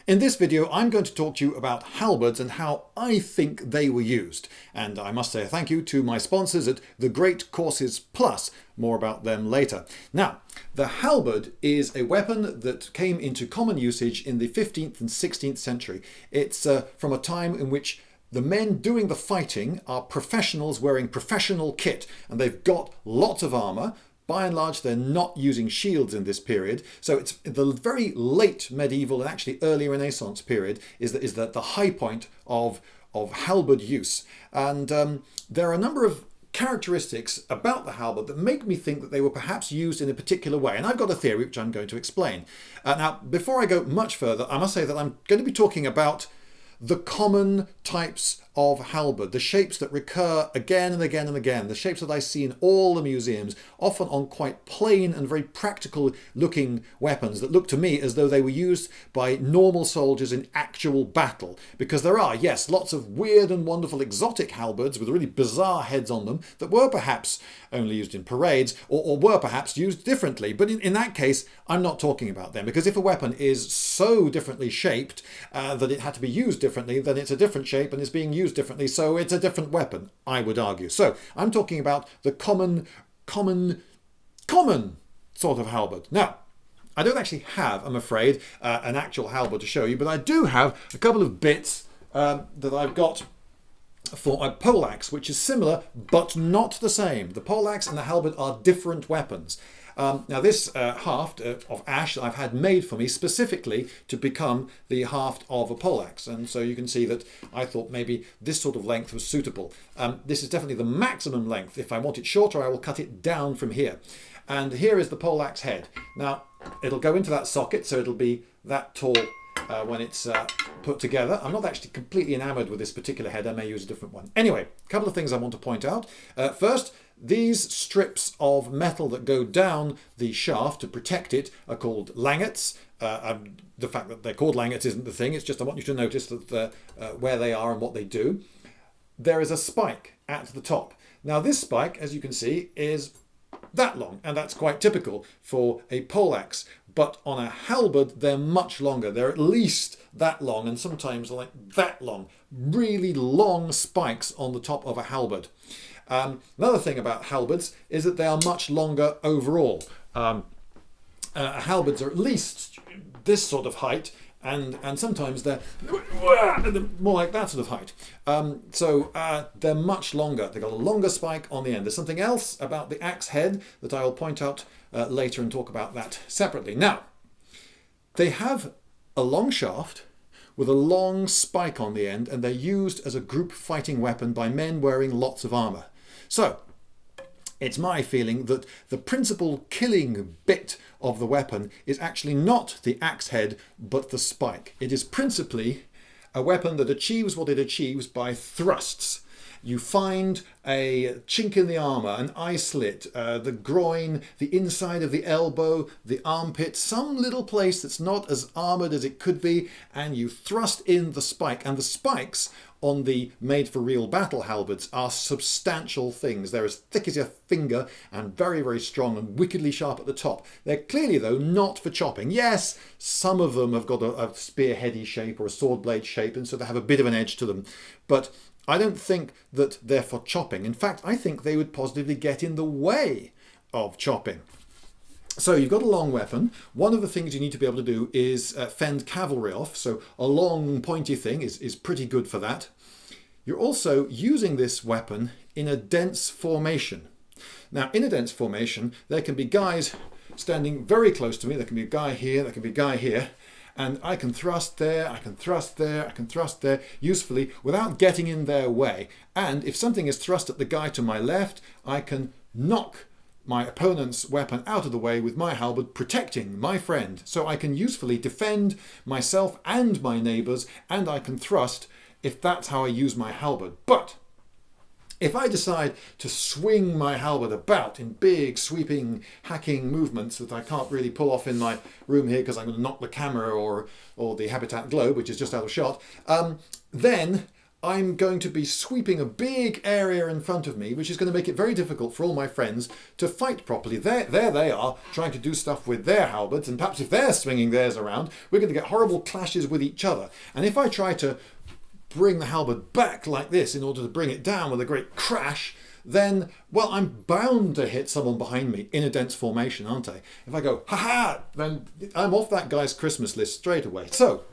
In this video, I'm going to talk to you about halberds and how I think they were used. And I must say a thank you to my sponsors at The Great Courses Plus. More about them later. Now, the halberd is a weapon that came into common usage in the 15th and 16th century. It's from a time in which the men doing the fighting are professionals wearing professional kit, and they've got lots of armour. By and large, they're not using shields in this period. So it's the very late medieval and actually early Renaissance period is the high point of halberd use. And there are a number of characteristics about the halberd that make me think that they were perhaps used in a particular way. And I've got a theory which I'm going to explain. Now, before I go much further, I must say that I'm going to be talking about the common types of halberd, the shapes that recur again and again and again, the shapes that I see in all the museums, often on quite plain and very practical looking weapons that look to me as though they were used by normal soldiers in actual battle. Because there are, yes, lots of weird and wonderful exotic halberds with really bizarre heads on them that were perhaps only used in parades or were perhaps used differently. But in that case, I'm not talking about them, because if a weapon is so differently shaped that it had to be used differently, then it's a different shape and is being used differently, so it's a different weapon, I would argue. So I'm talking about the common sort of halberd. Now, I don't actually have, I'm afraid, an actual halberd to show you, but I do have a couple of bits that I've got for a poleaxe, which is similar but not the same. The poleaxe and the halberd are different weapons. Now this haft of ash that I've had made for me specifically to become the haft of a poleaxe, and so you can see that I thought maybe this sort of length was suitable. This is definitely the maximum length. If I want it shorter, I will cut it down from here. And here is the poleaxe head. Now it'll go into that socket, so it'll be that tall when it's put together. I'm not actually completely enamored with this particular head. I may use a different one. Anyway, a couple of things I want to point out. First, these strips of metal that go down the shaft to protect it are called langets. The fact that they're called langets isn't the thing. It's just I want you to notice that where they are and what they do. There is a spike at the top. Now this spike, as you can see, is that long, and that's quite typical for a poleaxe. But on a halberd, they're much longer. They're at least that long, and sometimes like that long. Really long spikes on the top of a halberd. Another thing about halberds is that they are much longer overall. Halberds are at least this sort of height, and sometimes they're more like that sort of height. So they're much longer. They've got a longer spike on the end. There's something else about the axe head that I will point out later and talk about that separately. Now, they have a long shaft with a long spike on the end, and they're used as a group fighting weapon by men wearing lots of armour. So, it's my feeling that the principal killing bit of the weapon is actually not the axe head, but the spike. It is principally a weapon that achieves what it achieves by thrusts. You find a chink in the armour, an eye slit, the groin, the inside of the elbow, the armpit, some little place that's not as armoured as it could be, and you thrust in the spike. And the spikes on the made-for-real battle halberds are substantial things. They're as thick as your finger and very, very strong and wickedly sharp at the top. They're clearly, though, not for chopping. Yes, some of them have got a spearheady shape or a sword blade shape, and so they have a bit of an edge to them. But I don't think that they're for chopping. In fact, I think they would positively get in the way of chopping. So you've got a long weapon. One of the things you need to be able to do is fend cavalry off. So a long pointy thing is pretty good for that. You're also using this weapon in a dense formation. Now, in a dense formation, there can be guys standing very close to me. There can be a guy here, there can be a guy here. And I can thrust there, I can thrust there, I can thrust there usefully without getting in their way. And if something is thrust at the guy to my left, I can knock my opponent's weapon out of the way with my halberd, protecting my friend. So I can usefully defend myself and my neighbours, and I can thrust if that's how I use my halberd. But if I decide to swing my halberd about in big, sweeping, hacking movements that I can't really pull off in my room here because I'm going to knock the camera or the habitat globe, which is just out of shot, then I'm going to be sweeping a big area in front of me, which is going to make it very difficult for all my friends to fight properly. There they are, trying to do stuff with their halberds, and perhaps if they're swinging theirs around, we're going to get horrible clashes with each other. And if I try to bring the halberd back like this in order to bring it down with a great crash, then, well, I'm bound to hit someone behind me in a dense formation, aren't I? If I go, ha-ha, then I'm off that guy's Christmas list straight away. So,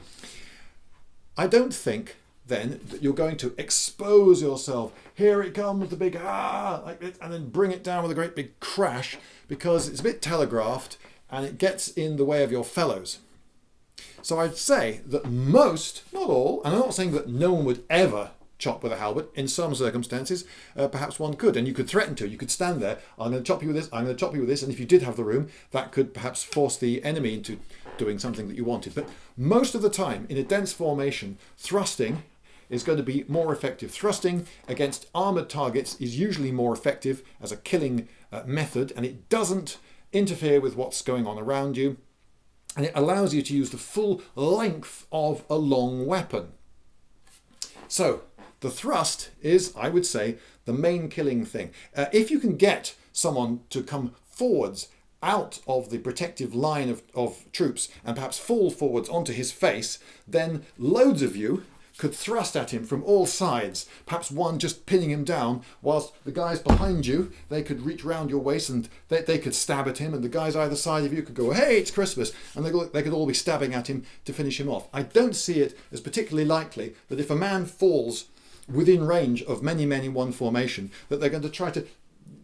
I don't think then that you're going to expose yourself. Here it comes, the big like this, and then bring it down with a great big crash, because it's a bit telegraphed and it gets in the way of your fellows. So I'd say that most, not all, and I'm not saying that no one would ever chop with a halberd. In some circumstances, perhaps one could, and you could threaten to. You could stand there, I'm going to chop you with this, I'm going to chop you with this, and if you did have the room, that could perhaps force the enemy into doing something that you wanted. But most of the time, in a dense formation, thrusting is going to be more effective. Thrusting against armoured targets is usually more effective as a killing method, and it doesn't interfere with what's going on around you, and it allows you to use the full length of a long weapon. So, the thrust is, I would say, the main killing thing. If you can get someone to come forwards out of the protective line of troops and perhaps fall forwards onto his face, then loads of you could thrust at him from all sides, perhaps one just pinning him down, whilst the guys behind you, they could reach round your waist and they could stab at him, and the guys either side of you could go, hey, it's Christmas, and they could all be stabbing at him to finish him off. I don't see it as particularly likely that if a man falls within range of many men in one formation, that they're going to try to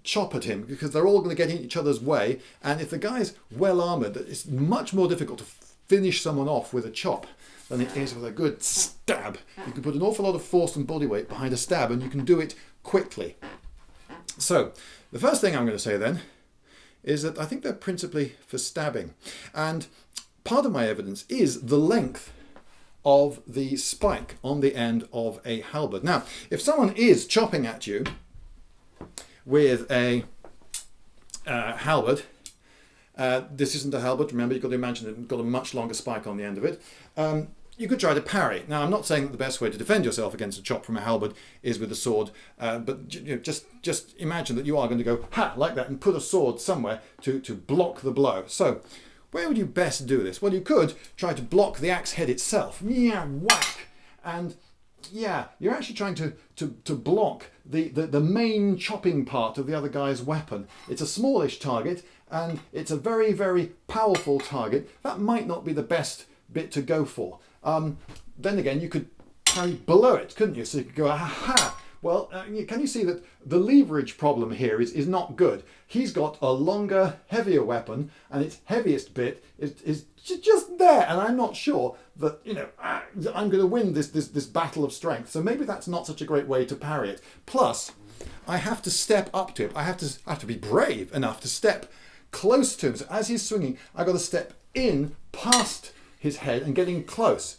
chop at him, because they're all going to get in each other's way, and if the guy's well armoured, it's much more difficult to finish someone off with a chop than it is with a good stab. You can put an awful lot of force and body weight behind a stab, and you can do it quickly. So, the first thing I'm going to say then is that I think they're principally for stabbing. And part of my evidence is the length of the spike on the end of a halberd. Now, if someone is chopping at you with a halberd, this isn't a halberd, remember, you've got to imagine it's got a much longer spike on the end of it. You could try to parry. Now, I'm not saying that the best way to defend yourself against a chop from a halberd is with a sword, but just imagine that you are going to go, ha, like that, and put a sword somewhere to block the blow. So, where would you best do this? Well, you could try to block the axe head itself. Yeah, whack! And yeah, you're actually trying to block the main chopping part of the other guy's weapon. It's a smallish target, and it's a very, very powerful target. That might not be the best bit to go for. Then again, you could parry below it, couldn't you? So you could go, aha! Well, can you see that the leverage problem here is not good? He's got a longer, heavier weapon, and its heaviest bit is just there, and I'm not sure that, I'm going to win this battle of strength. So maybe that's not such a great way to parry it. Plus, I have to step up to it. I have to be brave enough to step close to him. So as he's swinging, I've got to step in past his head and getting close.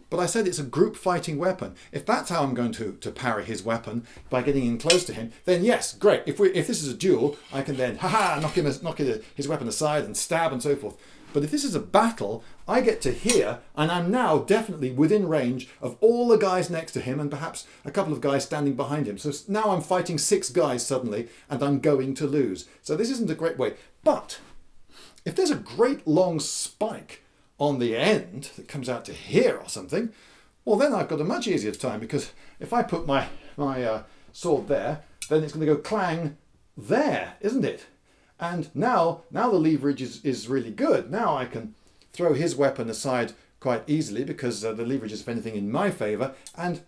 But I said it's a group fighting weapon. If that's how I'm going to parry his weapon, by getting in close to him, then yes, great. If this is a duel, I can then knock his weapon aside and stab and so forth. But if this is a battle, I get to here, and I'm now definitely within range of all the guys next to him and perhaps a couple of guys standing behind him. So now I'm fighting 6 guys suddenly, and I'm going to lose. So this isn't a great way. But if there's a great long spike on the end that comes out to here or something, well, then I've got a much easier time, because if I put my sword there, then it's going to go clang there, isn't it? And now the leverage is really good. Now I can throw his weapon aside quite easily, because the leverage is, if anything, in my favour, and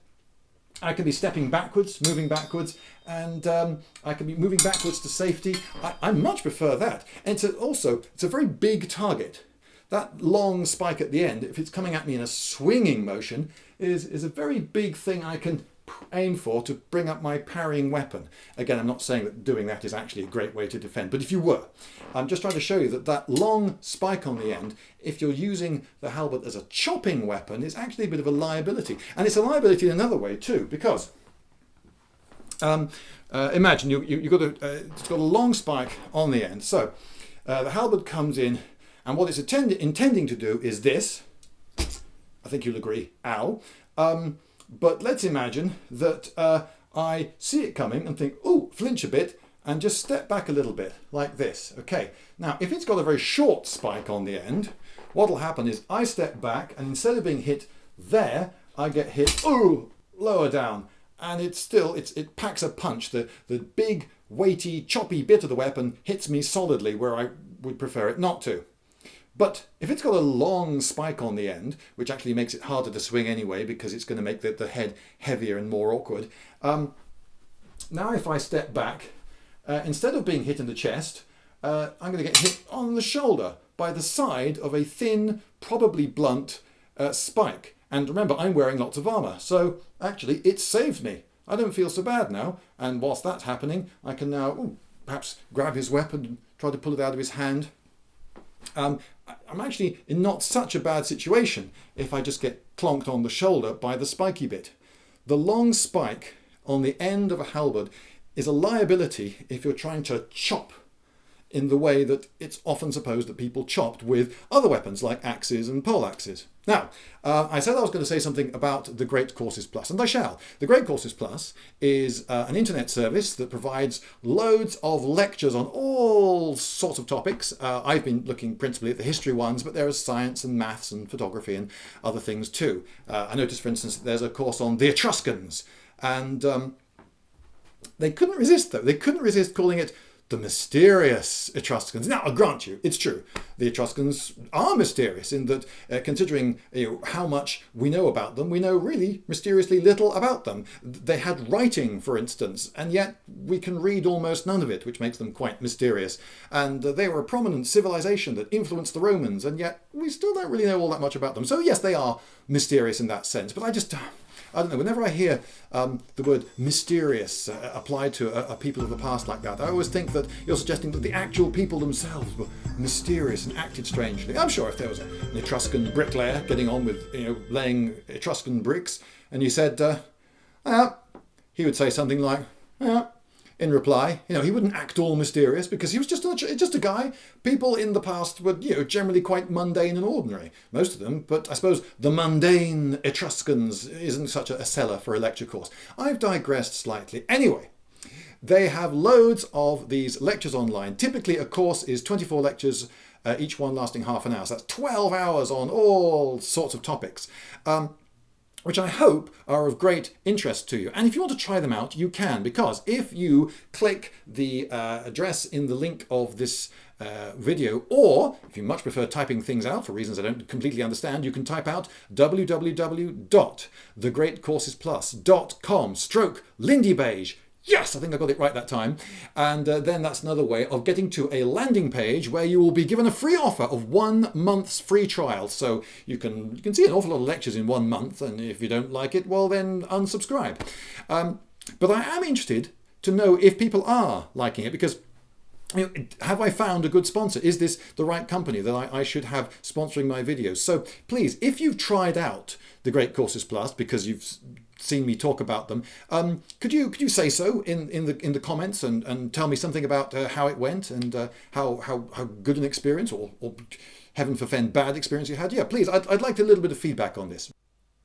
I can be stepping backwards, moving backwards, and I can be moving backwards to safety. I much prefer that. And it's a very big target. That long spike at the end, if it's coming at me in a swinging motion, is a very big thing I can aim for to bring up my parrying weapon. Again, I'm not saying that doing that is actually a great way to defend, but if you were, I'm just trying to show you that long spike on the end, if you're using the halberd as a chopping weapon, is actually a bit of a liability. And it's a liability in another way too, because imagine it's got a long spike on the end. So the halberd comes in, and what it's intending to do is this. I think you'll agree, ow. But let's imagine that I see it coming and think, oh, flinch a bit, and just step back a little bit, like this. Okay, now if it's got a very short spike on the end, what will happen is I step back, and instead of being hit there, I get hit, oh, lower down. And it packs a punch. The big, weighty, choppy bit of the weapon hits me solidly where I would prefer it not to. But if it's got a long spike on the end, which actually makes it harder to swing anyway because it's going to make the head heavier and more awkward, now if I step back, instead of being hit in the chest, I'm going to get hit on the shoulder by the side of a thin, probably blunt spike. And remember, I'm wearing lots of armour, so actually it saved me. I don't feel so bad now, and whilst that's happening, I can now perhaps grab his weapon and try to pull it out of his hand. I'm actually in not such a bad situation if I just get clonked on the shoulder by the spiky bit. The long spike on the end of a halberd is a liability if you're trying to chop in the way that it's often supposed that people chopped with other weapons like axes and pole axes. Now, I said I was going to say something about the Great Courses Plus, and I shall. The Great Courses Plus is an internet service that provides loads of lectures on all sorts of topics. I've been looking principally at the history ones, but there is science and maths and photography and other things too. I noticed, for instance, that there's a course on the Etruscans, and they couldn't resist, though. They couldn't resist calling it the mysterious Etruscans. Now, I'll grant you, it's true. The Etruscans are mysterious in that, considering how much we know about them, we know really mysteriously little about them. They had writing, for instance, and yet we can read almost none of it, which makes them quite mysterious. And they were a prominent civilization that influenced the Romans, and yet we still don't really know all that much about them. So yes, they are mysterious in that sense, but I don't know, whenever I hear the word mysterious applied to a people of the past like that, I always think that you're suggesting that the actual people themselves were mysterious and acted strangely. I'm sure if there was an Etruscan bricklayer getting on with laying Etruscan bricks, and you said, he would say something like, in reply. He wouldn't act all mysterious because he was just a guy. People in the past were generally quite mundane and ordinary, most of them, but I suppose the mundane Etruscans isn't such a seller for a lecture course. I've digressed slightly. Anyway, they have loads of these lectures online. Typically a course is 24 lectures, each one lasting half an hour. So that's 12 hours on all sorts of topics. Which I hope are of great interest to you. And if you want to try them out, you can, because if you click the address in the link of this video, or if you much prefer typing things out for reasons I don't completely understand, you can type out www.thegreatcoursesplus.com/Lindybeige. Yes, I think I got it right that time. And then that's another way of getting to a landing page where you will be given a free offer of 1 month's free trial. So you can see an awful lot of lectures in 1 month, and if you don't like it, well then unsubscribe. But I am interested to know if people are liking it, because have I found a good sponsor? Is this the right company that I should have sponsoring my videos? So please, if you've tried out the Great Courses Plus because you've seen me talk about them, could you say so in the comments and tell me something about how it went and how good an experience or heaven forfend bad experience you had? Yeah, please, I'd like a little bit of feedback on this.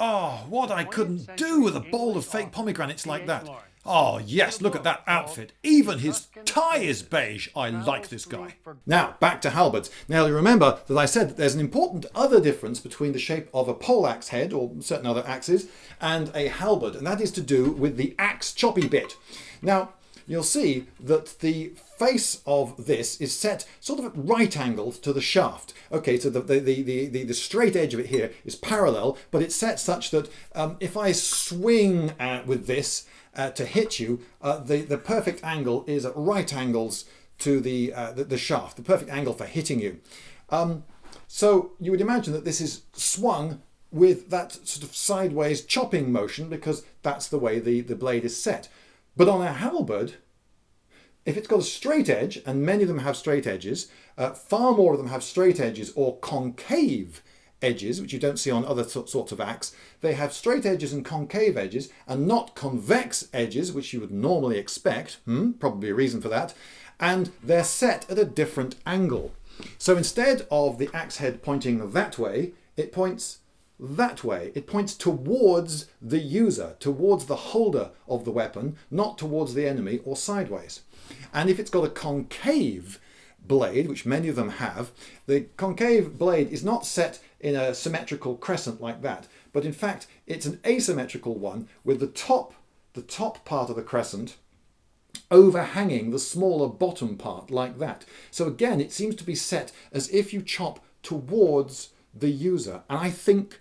Oh, what I couldn't do with a bowl of fake pomegranates like that. Oh yes, look at that outfit. Even his tie is beige. I like this guy. Now, back to halberds. Now, you remember that I said that there's an important other difference between the shape of a poleaxe head, or certain other axes, and a halberd, and that is to do with the axe choppy bit. Now, you'll see that the face of this is set sort of at right angles to the shaft. Okay, so the straight edge of it here is parallel, but it's set such that if I swing with this to hit you, the perfect angle is at right angles to the shaft, the perfect angle for hitting you. So you would imagine that this is swung with that sort of sideways chopping motion because that's the way the blade is set. But on a halberd, if it's got a straight edge, and many of them have straight edges, far more of them have straight edges or concave edges, which you don't see on other sorts of axe. They have straight edges and concave edges, and not convex edges, which you would normally expect. Probably a reason for that. And they're set at a different angle. So instead of the axe head pointing that way, it points that way. It points towards the user, towards the holder of the weapon, not towards the enemy or sideways. And if it's got a concave blade, which many of them have, the concave blade is not set in a symmetrical crescent like that, but in fact it's an asymmetrical one with the top part of the crescent overhanging the smaller bottom part like that. So again, it seems to be set as if you chop towards the user. And I think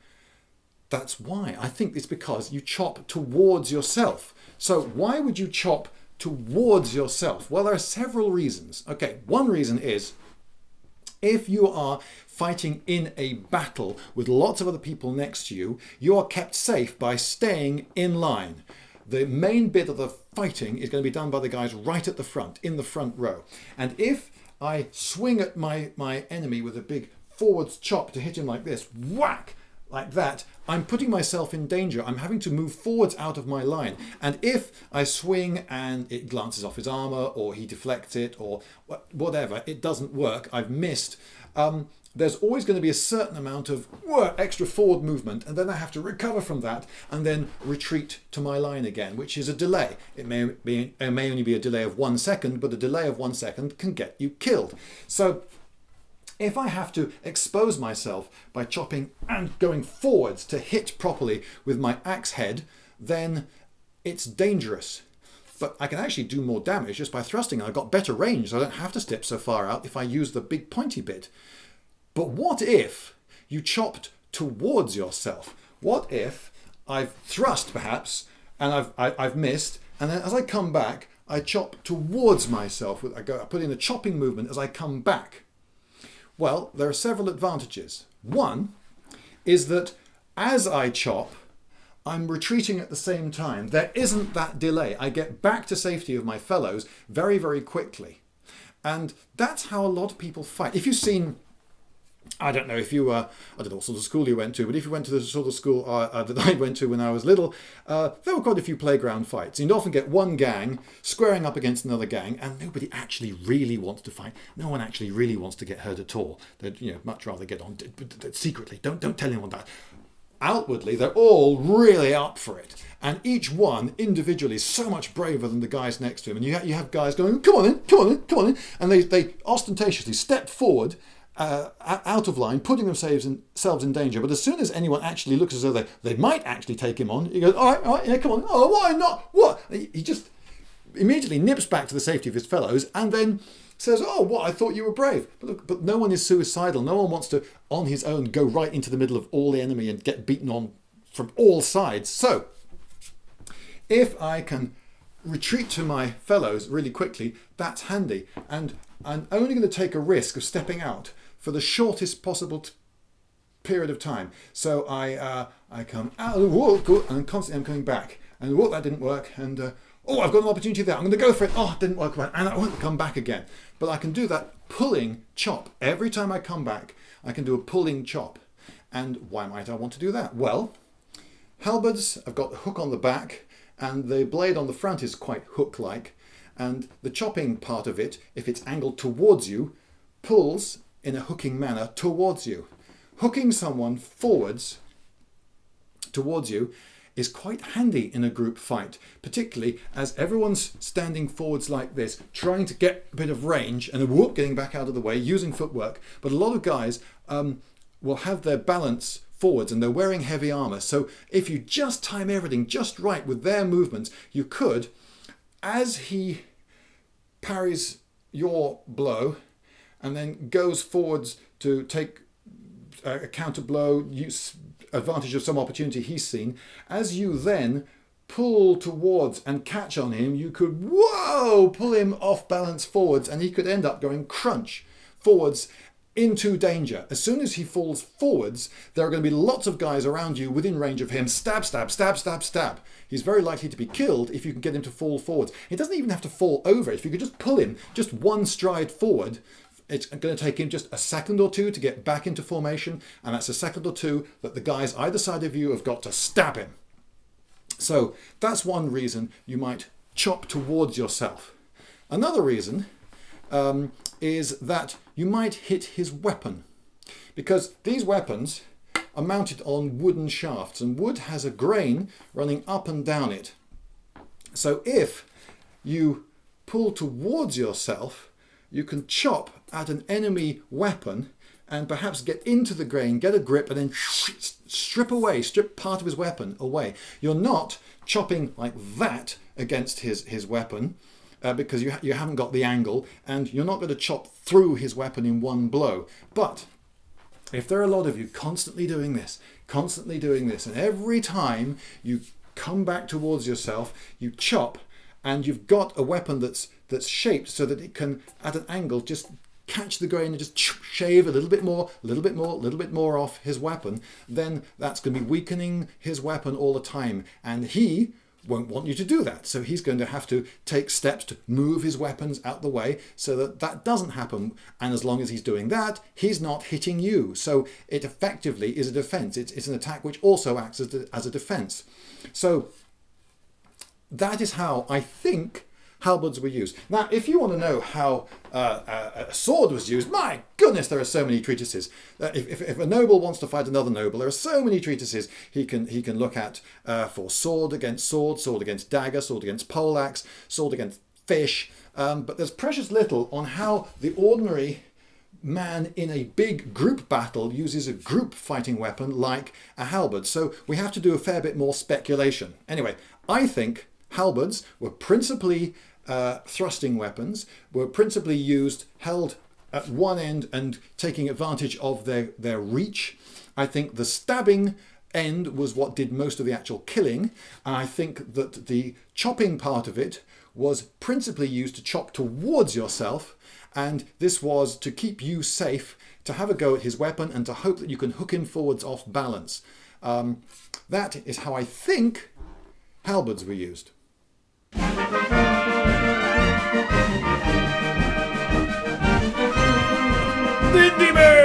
that's why. I think it's because you chop towards yourself. So why would you chop towards yourself? Well, there are several reasons. Okay, one reason is if you are fighting in a battle with lots of other people next to you, you are kept safe by staying in line. The main bit of the fighting is going to be done by the guys right at the front, in the front row. And if I swing at my enemy with a big forwards chop to hit him like this, whack, like that, I'm putting myself in danger. I'm having to move forwards out of my line. And if I swing and it glances off his armour, or he deflects it, or whatever, it doesn't work, I've missed, there's always going to be a certain amount of extra forward movement, and then I have to recover from that and then retreat to my line again, which is a delay. It may only be a delay of 1 second, but a delay of 1 second can get you killed. So if I have to expose myself by chopping and going forwards to hit properly with my axe head, then it's dangerous. But I can actually do more damage just by thrusting, and I've got better range, so I don't have to step so far out if I use the big pointy bit. But what if you chopped towards yourself? What if I've thrust perhaps, and I've missed, and then as I come back, I chop towards myself. I put in a chopping movement as I come back. Well, there are several advantages. One is that as I chop, I'm retreating at the same time. There isn't that delay. I get back to safety of my fellows very, very quickly. And that's how a lot of people fight. If you've seen, I don't know if you, I don't know what sort of school you went to, but if you went to the sort of school that I went to when I was little, there were quite a few playground fights. You'd often get one gang squaring up against another gang, and nobody actually really wants to fight. No one actually really wants to get hurt at all. They'd much rather get on secretly. Don't tell anyone that. Outwardly, they're all really up for it. And each one individually is so much braver than the guys next to him. And you have guys going, come on in, come on in, come on in. And they ostentatiously step forward out of line, putting themselves in danger. But as soon as anyone actually looks as though they might actually take him on, he goes, all right, yeah, come on. Oh, why not? What? He just immediately nips back to the safety of his fellows and then says, oh, what? I thought you were brave. But no one is suicidal. No one wants to, on his own, go right into the middle of all the enemy and get beaten on from all sides. So if I can retreat to my fellows really quickly, that's handy. And I'm only going to take a risk of stepping out for the shortest possible period of time. So I come out, and constantly I'm coming back. And that didn't work. And I've got an opportunity there. I'm going to go for it. Oh, it didn't work. And I won't come back again. But I can do that pulling chop. Every time I come back, I can do a pulling chop. And why might I want to do that? Well, halberds, I've got the hook on the back, and the blade on the front is quite hook-like. And the chopping part of it, if it's angled towards you, pulls in a hooking manner towards you. Hooking someone forwards towards you is quite handy in a group fight, particularly as everyone's standing forwards like this, trying to get a bit of range and getting back out of the way, using footwork. But a lot of guys will have their balance forwards and they're wearing heavy armour. So if you just time everything just right with their movements, you could, as he parries your blow and then goes forwards to take a counter blow, use advantage of some opportunity he's seen, as you then pull towards and catch on him, you could pull him off balance forwards, and he could end up going crunch forwards into danger. As soon as he falls forwards, there are going to be lots of guys around you within range of him. Stab, stab, stab, stab, stab. He's very likely to be killed if you can get him to fall forwards. He doesn't even have to fall over. If you could just pull him just one stride forward, it's going to take him just a second or two to get back into formation, and that's a second or two that the guys either side of you have got to stab him. So that's one reason you might chop towards yourself. Another reason is that you might hit his weapon, because these weapons are mounted on wooden shafts, and wood has a grain running up and down it. So if you pull towards yourself, you can chop at an enemy weapon and perhaps get into the grain, get a grip, and then strip part of his weapon away. You're not chopping like that against his weapon because you haven't got the angle, and you're not going to chop through his weapon in one blow. But if there are a lot of you constantly doing this, and every time you come back towards yourself, you chop, and you've got a weapon that's shaped so that it can, at an angle, just catch the grain and just shave a little bit more off his weapon, then that's going to be weakening his weapon all the time, and he won't want you to do that. So he's going to have to take steps to move his weapons out the way so that doesn't happen. And as long as he's doing that, he's not hitting you. So it effectively is a defense. It's an attack which also acts as a defense. So that is how I think halberds were used. Now, if you want to know how a sword was used, my goodness, there are so many treatises. If a noble wants to fight another noble, there are so many treatises he can look at for sword against sword, sword against dagger, sword against poleaxe, sword against fish. But there's precious little on how the ordinary man in a big group battle uses a group fighting weapon like a halberd. So we have to do a fair bit more speculation. Anyway, I think halberds were principally thrusting weapons, were principally used, held at one end and taking advantage of their reach. I think the stabbing end was what did most of the actual killing. And I think that the chopping part of it was principally used to chop towards yourself, and this was to keep you safe, to have a go at his weapon and to hope that you can hook him forwards off balance. That is how I think halberds were used. Lindybeige!